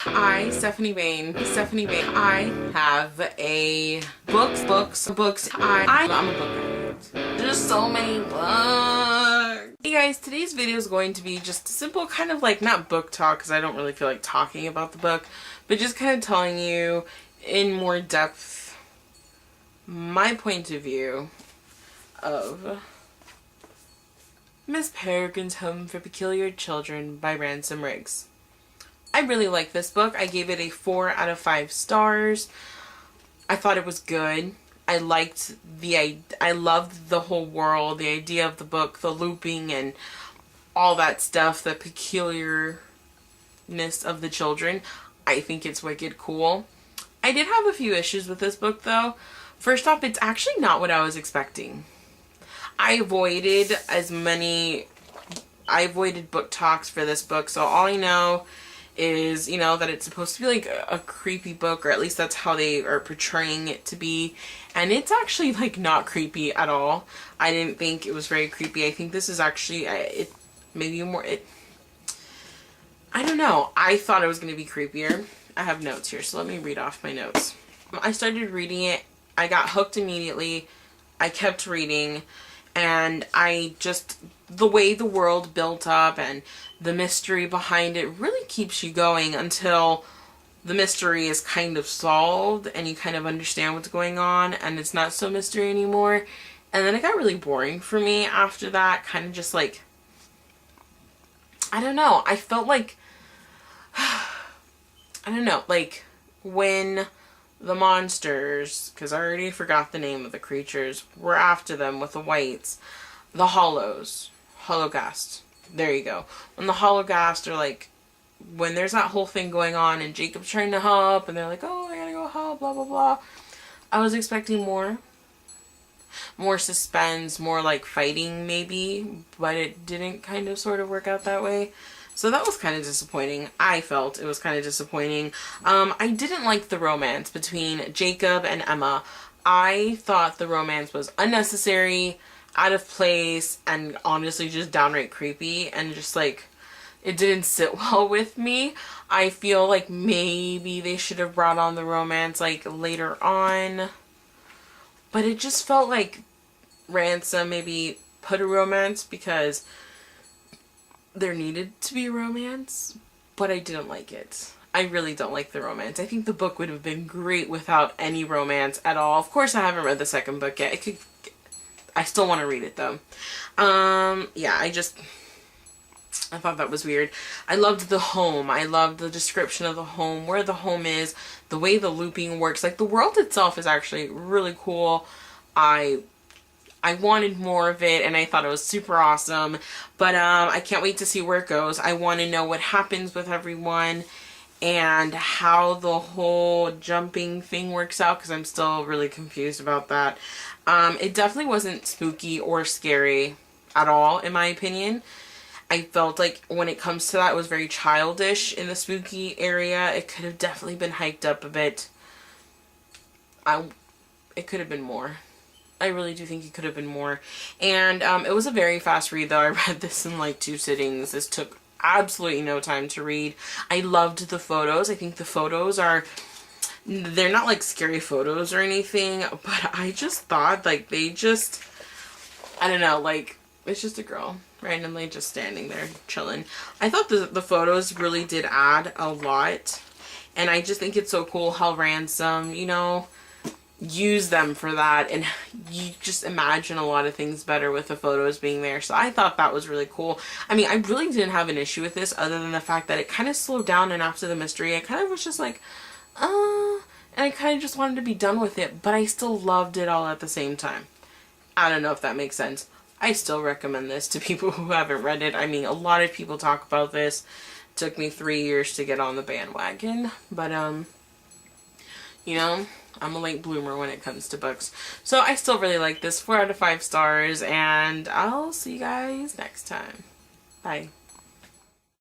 Stephanie Bain, I have a books. I'm a book addict. There's so many books. Hey guys, today's video is going to be just a simple kind of like, not book talk because I don't really feel like talking about the book, but just kind of telling you in more depth my point of view of Miss Peregrine's Home for Peculiar Children by Ransom Riggs. I really like this book. I gave it a 4 out of 5 stars. I thought it was good. I loved the whole world, the idea of the book, the looping and all that stuff, the peculiarness of the children. I think it's wicked cool. I did have a few issues with this book though. First off, it's actually not what I was expecting. I avoided book talks for this book, so all I know is, you know, that it's supposed to be like a creepy book, or at least that's how they are portraying it to be. And it's actually like not creepy at all. I didn't think it was very creepy. I think this is actually, I don't know. I thought it was going to be creepier. I have notes here, so let me read off my notes. I started reading it. I got hooked immediately. I kept reading, and the way the world built up and the mystery behind it really keeps you going until the mystery is kind of solved and you kind of understand what's going on and it's not so mystery anymore. And then it got really boring for me after that, kind of just like, I don't know, I felt like, I don't know, like when the monsters, because I already forgot the name of the creatures, were after them with the whites, the Hologast. There you go. When the Hologast are like, when there's that whole thing going on and Jacob's trying to help and they're like, oh, I gotta go help, blah, blah, blah. I was expecting more suspense, more like fighting maybe, but it didn't kind of sort of work out that way. So that was kind of disappointing. I felt it was kind of disappointing. I didn't like the romance between Jacob and Emma. I thought the romance was unnecessary, out of place, and honestly just downright creepy, and just like, it didn't sit well with me. I feel like maybe they should have brought on the romance like later on, but it just felt like Ransom maybe put a romance because there needed to be a romance, but I didn't like it. I really don't like the romance. I think the book would have been great without any romance at all. Of course, I haven't read the second book yet. I still want to read it though. Yeah, I thought that was weird. I loved the home. I loved the description of the home, where the home is, the way the looping works. Like, the world itself is actually really cool. I wanted more of it, and I thought it was super awesome. But I can't wait to see where it goes. I want to know what happens with everyone and how the whole jumping thing works out, because I'm still really confused about that. It definitely wasn't spooky or scary at all, in my opinion. I felt like when it comes to that, it was very childish in the spooky area. It could have definitely been hyped up a bit. It could have been more. I really do think it could have been more. And it was a very fast read though. I read this in like 2 sittings. This took absolutely no time to read. I loved the photos. I think the photos they're not like scary photos or anything, but I just thought like I don't know, like it's just a girl randomly just standing there chilling. I thought the photos really did add a lot, and I just think it's so cool how Ransom, you know, use them for that, and you just imagine a lot of things better with the photos being there. So I thought that was really cool. I mean, I really didn't have an issue with this other than the fact that it kind of slowed down, and after the mystery I kind of was just like, and I kind of just wanted to be done with it, but I still loved it all at the same time. I don't know if that makes sense. I still recommend this to people who haven't read it. I mean, a lot of people talk about this. It took me 3 years to get on the bandwagon, but you know, I'm a late bloomer when it comes to books. So I still really like this. 4 out of 5 stars, and I'll see you guys next time. Bye.